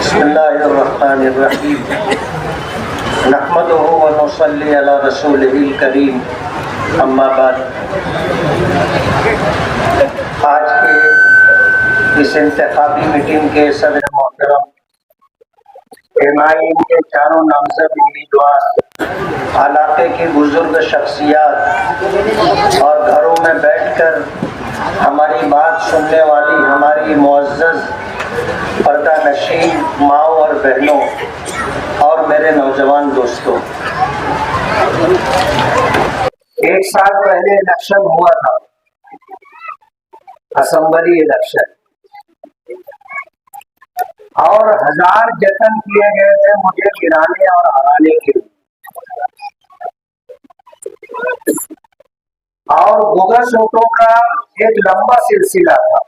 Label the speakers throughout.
Speaker 1: बिस्मिल्लाहिर्रहमानिर्रहीम नहमदुहु व नुसल्ली अला रसूलिहिल करीम अम्मा बाद। आज के इस इंतखाबी मीटिंग के सदर मोहतरम एमआईएम के चारों नामजद उम्मीदवार, इलाके की बुजुर्ग शख्सियात और घरों में बैठकर हमारी बात सुनने वाली हमारी मुअज़्ज़ज़ पर्दा नशीन माओ और बहनों और मेरे नौजवान दोस्तों, एक साल पहले इलेक्शन हुआ था, असेंबली इलेक्शन, और हजार जतन किए गए थे मुझे गिराने और हराने के लिए, और बोगस वोटों का एक लंबा सिलसिला था।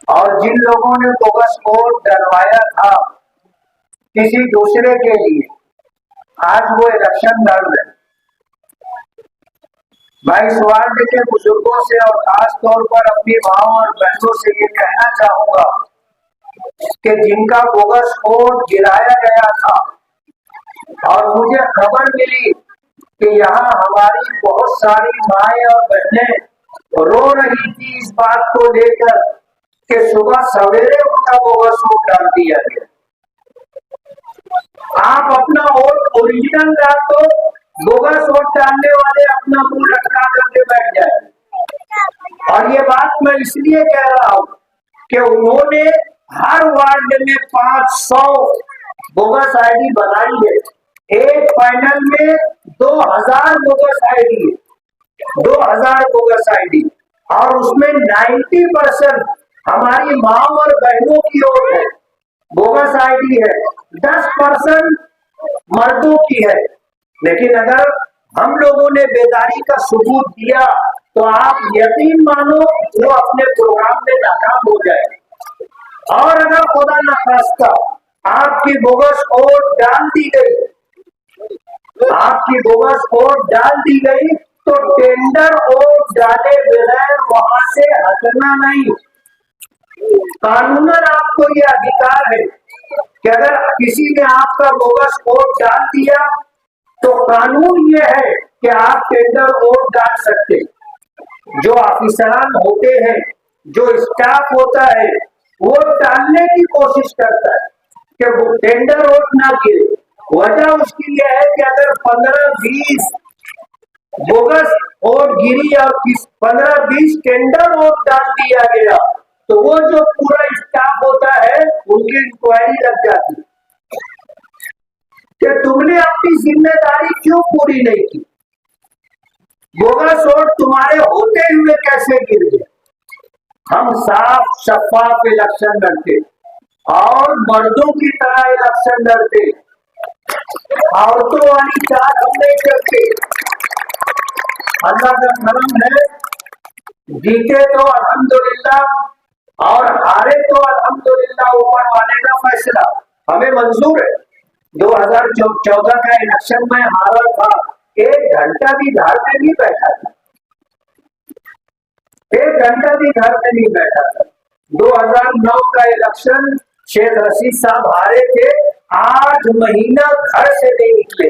Speaker 1: और जिन लोगों ने बोगस वोट डलवाया था किसी दूसरे के लिए, आज वो इलेक्शन लड़ रहे। मैं इस वार्ड के बुजुर्गों से और खास तौर पर अपनी माओ और बहनों से ये कहना चाहूंगा कि जिनका बोगस वोट गिराया गया था और मुझे खबर मिली कि यहाँ हमारी बहुत सारी माएँ और बहनें रो रही थी इस बात को लेकर कि सुबह सवेरे उनका बोगस वोट डाल दिया गया। आप अपना वोट ओरिजिनल डाल दो, बोगस वोट डालने वाले अपना मुंह लटका करके बैठ जाए। और ये बात मैं इसलिए कह रहा हूं कि उन्होंने हर वार्ड में 500 बोगस आईडी बनाई है। एक फाइनल में 2000 बोगस आईडी, 2000 बोगस आईडी, और उसमें 90% हमारी माँ और बहनों की ओर है, बोगस आईडी है, 10% मर्दों की है। लेकिन अगर हम लोगों ने बेदारी का सबूत दिया तो आप यकीन मानो वो अपने प्रोग्राम में नाकाम हो जाए। और अगर खुदा न खास्ता आपकी बोगस वोट डाल दी गई, आपकी बोगस वोट डाल दी गई तो टेंडर वोट डाले बगैर वहां से हटना नहीं। कानूनन आपको ये अधिकार है कि अगर किसी ने आपका बोगस वोट डाल दिया तो कानून ये है कि आप टेंडर वोट डाल सकते। जो ऑफिसरान होते हैं, जो स्टाफ होता है, वो डालने की कोशिश करता है कि वो टेंडर वोट ना गिरे। वजह उसकी यह है कि अगर 15-20 बोगस वोट गिरी और 15-20 टेंडर वोट डाल दिया गया तो वो जो पूरा स्टाफ होता है उनकी इंक्वायरी लग जाती कि तुमने अपनी जिम्मेदारी क्यों पूरी नहीं की, बोगस वोट तुम्हारे होते हुए कैसे गिर गए। हम साफ शफाफ इलेक्शन लड़ते और मर्दों की तरह इलेक्शन लड़ते, औरतों वाली चाल हम नहीं करते। अल्लाह का करम है, जीते तो अल्हम्दुलिल्लाह और हारे तो अल्हम्दुलिल्लाह, ऊपर वाले का फैसला हमें मंजूर है। 2014 का इलेक्शन में हारा था, 1 घंटा भी घर में नहीं बैठा था, 1 घंटा भी घर में नहीं बैठा था। 2009 का इलेक्शन शेख रशीद साहब हारे थे, 8 महीना घर से नहीं निकले,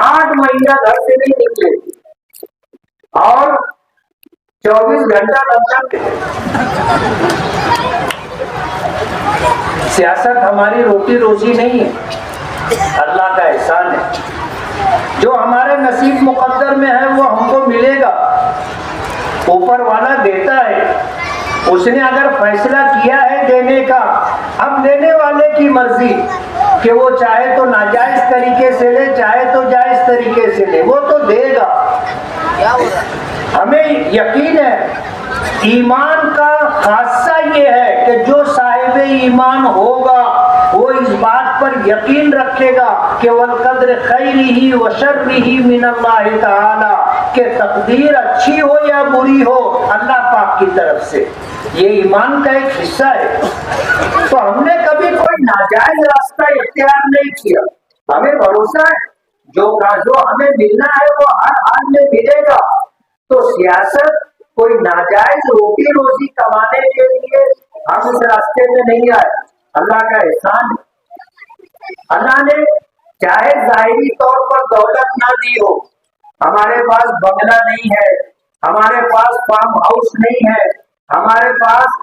Speaker 1: 8 महीना घर से नहीं निकले और 24 घंटा लंदन। सियासत हमारी रोटी रोजी नहीं है, अल्लाह का एहसान है। जो हमारे नसीब मुकद्दर में है वो हमको मिलेगा, ऊपर वाला देता है। उसने अगर फैसला किया है देने का, अब देने वाले की मर्जी कि वो चाहे तो नाजायज तरीके से ले, चाहे तो जायज तरीके से ले, वो तो देगा। क्या हो रहा है? हमें यकीन है, ईमान का खासा ये है कि जो साहिब ईमान होगा वो इस बात पर यकीन रखेगा कि वल कद्र खैरिही व शर्रिही मिनल्लाहि तआला, कि तकदीर अच्छी हो या बुरी हो अल्लाह पाक की तरफ से। ये ईमान का एक हिस्सा है। तो हमने कभी कोई नाजायज रास्ता इख्तियार नहीं किया। हमें भरोसा है जो हमें मिलना है वो हर हाल में मिलेगा। तो सियासत कोई नाजायज रोटी रोजी कमाने के लिए हम इस रास्ते में नहीं आए, अल्लाह का एहसान है। अल्लाह ने चाहे जाहिरी तौर पर दौलत ना दी हो, हमारे पास बंगला नहीं है, हमारे पास फार्म हाउस नहीं है, हमारे पास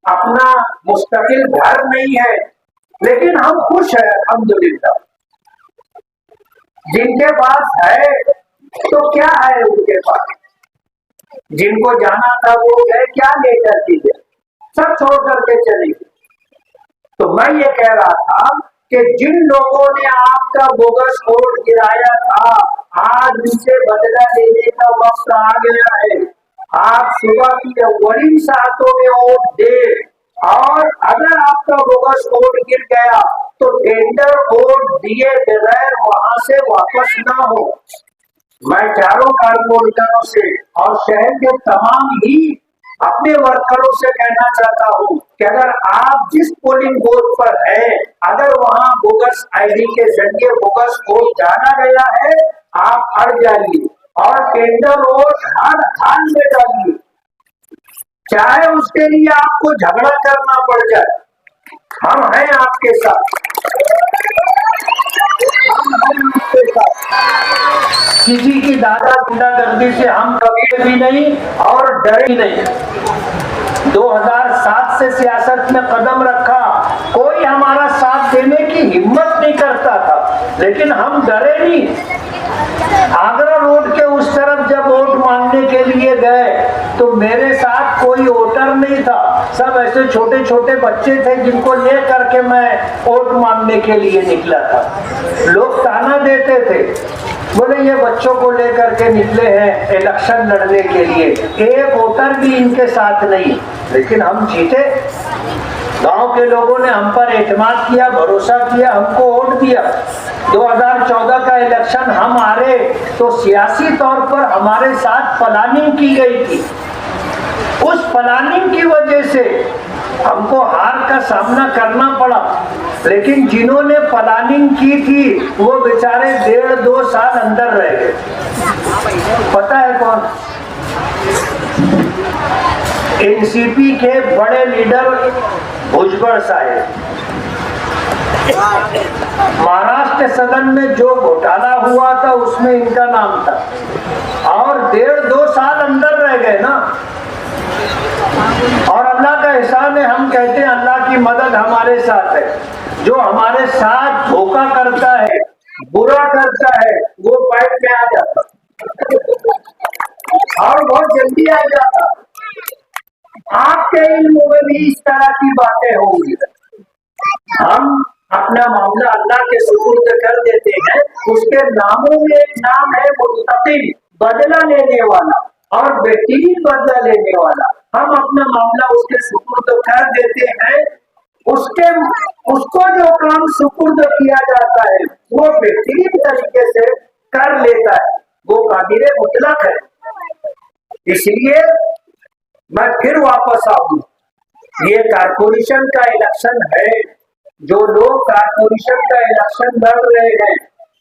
Speaker 1: अपना मुस्तकिल घर नहीं है, लेकिन हम खुश हैं अल्हम्दुलिल्लाह। जिनके पास है तो क्या है उनके पास, जिनको जाना था वो गए, क्या लेकर के गए, सब छोड़ करके चले गए। तो मैं ये कह रहा था कि जिन लोगों ने आपका बोगस वोट गिराया था, आज उनसे बदला लेने का वक्त आ गया है। आप सुबह की अव्वलीन सातों में वोट दे, और अगर आपका बोगस वोट गिर गया तो टेंडर वोट दिए बगैर वहां से वापस ना हो। मैं चारों कारपोरेटरों से और शहर के तमाम ही अपने वर्करों से कहना चाहता हूं कि अगर आप जिस पोलिंग बूथ पर हैं, अगर वहां बोगस आईडी के जरिए बोगस वोट डाला गया है, आप हट जाइए और टेंडर वोट हर हाल में डालिए, चाहे उसके लिए आपको झगड़ा करना पड़ जाए। हम हैं आपके साथ, हम हैं आपके साथ। किसी की दादा गुंडागर्दी से हम कभी भी नहीं और डरे ही नहीं। 2007 से सियासत में कदम रखा, कोई हमारा साथ देने की हिम्मत नहीं करता था, लेकिन हम डरे नहीं। आगरा रोड के उस तरफ जब वोट मांगने के लिए गए तो मेरे साथ कोई वोटर नहीं था, सब ऐसे छोटे छोटे बच्चे थे जिनको ले करके मैं वोट मांगने के लिए निकला था। लोग ताना देते थे, बोले ये बच्चों को लेकर के निकले हैं इलेक्शन लड़ने के लिए, एक वोटर भी इनके साथ नहीं, लेकिन हम जीते। गांव के लोगों ने हम पर एतमाद किया, भरोसा किया, हमको वोट दिया। 2014 का इलेक्शन हम हारे तो सियासी तौर पर हमारे साथ प्लानिंग की गई थी। उस प्लानिंग की वजह से हमको हार का सामना करना पड़ा, लेकिन जिन्होंने प्लानिंग की थी वो बेचारे 1.5-2 साल अंदर रह गए। पता है कौन? एनसीपी के बड़े लीडर भुजबल साहब। महाराष्ट्र सदन में जो घोटाला हुआ था उसमें इनका नाम था, और 1.5-2 साल अंदर रह गए ना। और अल्लाह का एहसान है, हम कहते हैं अल्लाह की मदद हमारे साथ है। जो हमारे साथ धोखा करता है, बुरा करता है, वो पाइप में आ जाता और बहुत जल्दी आ जाता। आपके इल्म में भी इस तरह की बातें होंगी। हम अपना मामला अल्लाह के सुपुर्द कर देते हैं। उसके नामों में एक नाम है मुत्तकी, बदला लेने वाला और बेहतरीन बदला लेने वाला। हम अपना मामला उसके सुपुर्द कर देते हैं, उसको जो काम सुपुर्द किया जाता है वो बेहतरीन तरीके से कर लेता है, वो कादिर मुतलक है। इसलिए मैं फिर वापस आऊं, ये कारपोरेशन का इलेक्शन है। जो लोग कारपोरेशन का इलेक्शन लड़ रहे हैं,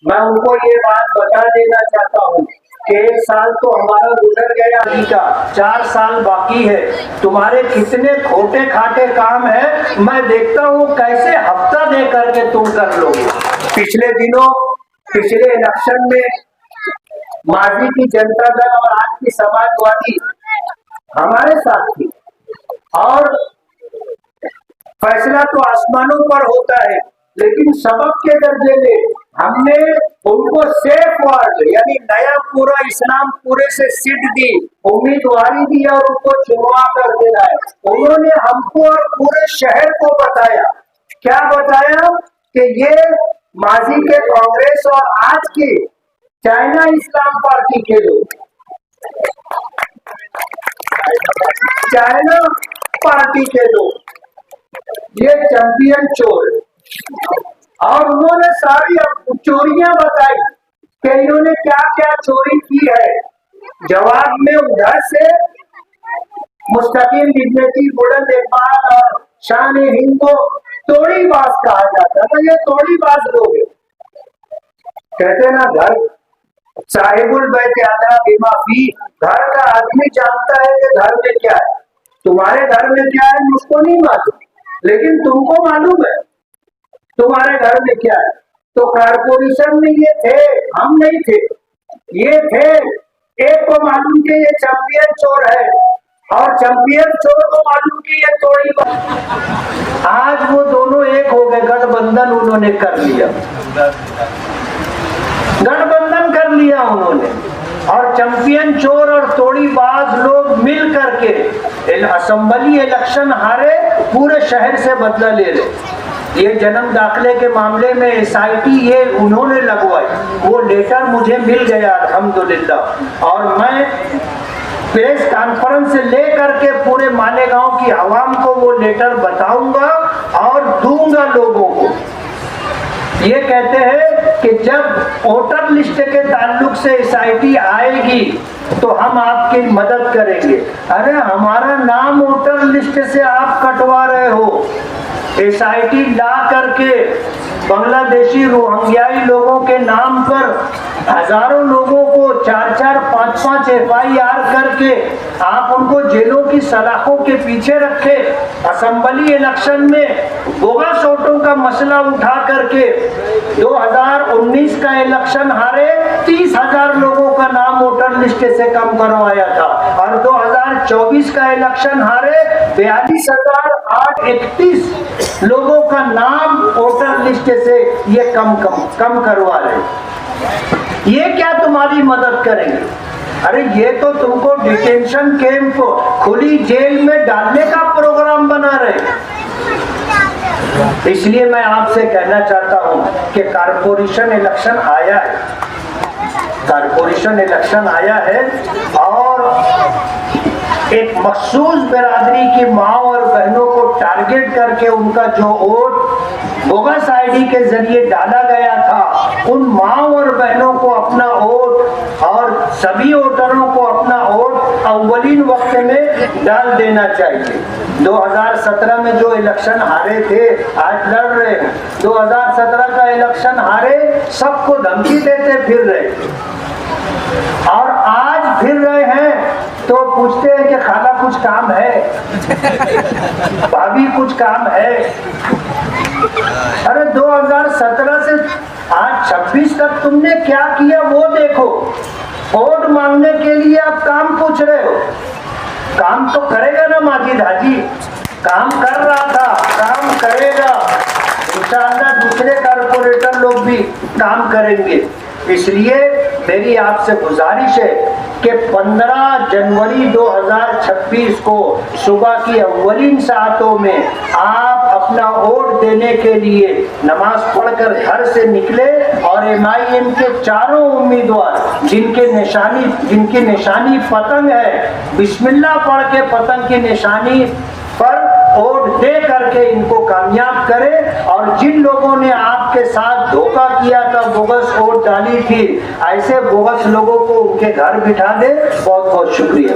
Speaker 1: मैं उनको ये बात बता देना चाहता हूँ कि 1 साल तो हमारा गुजर गया, अभी का 4 साल बाकी है। तुम्हारे कितने खोटे खाटे काम है, मैं देखता हूँ कैसे हफ्ता दे करके तुम कर लोगे। पिछले इलेक्शन में माजी की जनता दल और आज की समाजवादी हमारे साथ थी, और फैसला तो आसमानों पर होता है, लेकिन सबक के दर्जे में हमने उनको सेफ वार्ड यानी नया पूरा इस्लाम पूरे से सीट दी, उम्मीदवारी दी और उनको चुनवा कर देना है। उन्होंने हमको और पूरे शहर को बताया, क्या बताया कि ये माजी के कांग्रेस और आज के चाइना इस्लाम पार्टी के लोग, चाइना पार्टी के लोग ये चैंपियन चोर। और उन्होंने सारी चोरियां बताई कि इन्होंने क्या क्या चोरी की है। जवाब में उधर से मुस्तकिल दिग्गज बुलंद इकबाल और शान हिंद को तोड़ीबाज कहा जाता था। ये तोड़ीबाज लोग कहते ना, घर साहिबुल बैत आला बिमा फी, घर का आदमी जानता है कि घर में क्या है। तुम्हारे घर में क्या है मुझको नहीं मालूम, लेकिन तुमको मालूम है तुम्हारे घर में क्या है। तो कारपोरेशन में ये थे, हम नहीं थे, ये थे। एक को मालूम कि ये चैंपियन चोर है और चैंपियन चोर को मालूम कि ये तोड़ी। आज वो दोनों एक हो गए, गठबंधन उन्होंने कर लिया, गठबंधन कर लिया उन्होंने। और चैंपियन चोर और तोड़ीबाज लोग मिल करके असेंबली इलेक्शन हारे, पूरे शहर से बदला ले रहे। ये जन्म दाखिले के मामले में एसआईटी ये उन्होंने लगवाई, वो लेटर मुझे मिल गया अल्हम्दुलिल्लाह। और मैं प्रेस कॉन्फ्रेंस से लेकर के पूरे मालेगांव की आवाम को वो लेटर बताऊंगा और दूंगा लोगों को। ये कहते हैं कि जब वोटर लिस्ट के ताल्लुक से एसआईटी आएगी तो हम आपकी मदद करेंगे। अरे हमारा नाम वोटर लिस्ट से आप कटवा रहे हो। एसआईटी ला करके बांग्लादेशी रोहिंग्याई लोगों के नाम पर हजारों लोगों को 4-4, 5-5 एफआईआर करके आप उनको जेलों की सलाखों के पीछे रखे। असेंबली इलेक्शन में बोगस वोटों का मसला उठा करके 2019 का इलेक्शन हारे, 30,000 लोगों का नाम वोटर लिस्ट से कम करवाया था। और 2024 का इलेक्शन हारे, 42,831 लोगों का नाम वोटर लिस्ट से ये कम करवा रहे। ये क्या तुम्हारी मदद करेंगे? अरे ये तो तुमको डिटेंशन कैंप, खुली जेल में डालने का प्रोग्राम बना रहे। इसलिए मैं आपसे कहना चाहता हूं कि कारपोरेशन इलेक्शन आया है, कारपोरेशन इलेक्शन आया है और एक मखसूस बिरादरी की माँ और बहनों को टारगेट करके उनका जो वोट बोगस आईडी के जरिए डाला गया था, उन माँ और बहनों को अपना वोट और सभी वोटरों को अपना वोट अव्वलीन वक्त में डाल देना चाहिए। 2017 में जो इलेक्शन हारे थे, आज लड़ रहे हैं। 2017 का इलेक्शन हारे, सबको धमकी देते फिर रहे और आज फिर रहे हैं तो पूछते हैं कि खाला कुछ काम है, भाभी कुछ काम है। अरे 2017 से आज 26 तक तुमने क्या किया वो देखो। वोट मांगने के लिए आप काम पूछ रहे हो। काम तो करेगा ना माजिद हाजी, काम कर रहा था, काम करेगा इंशाअल्लाह। दूसरे कारपोरेटर लोग भी काम करेंगे। इसलिए मेरी आपसे गुजारिश है कि 15 जनवरी 2026 को सुबह की अव्वलीन सातों में आप अपना वोट देने के लिए नमाज पढ़कर घर से निकले और एमआईएम के चारों उम्मीदवार जिनकी निशानी पतंग है, बिस्मिल्लाह पढ़ के पतंग की निशानी पर वोट दे करके इनको कामयाब करें। और जिन लोगों ने आपके साथ धोखा किया था, बोगस वोट डाली थी, ऐसे बोगस लोगों को उनके घर बिठा दे। बहुत बहुत शुक्रिया।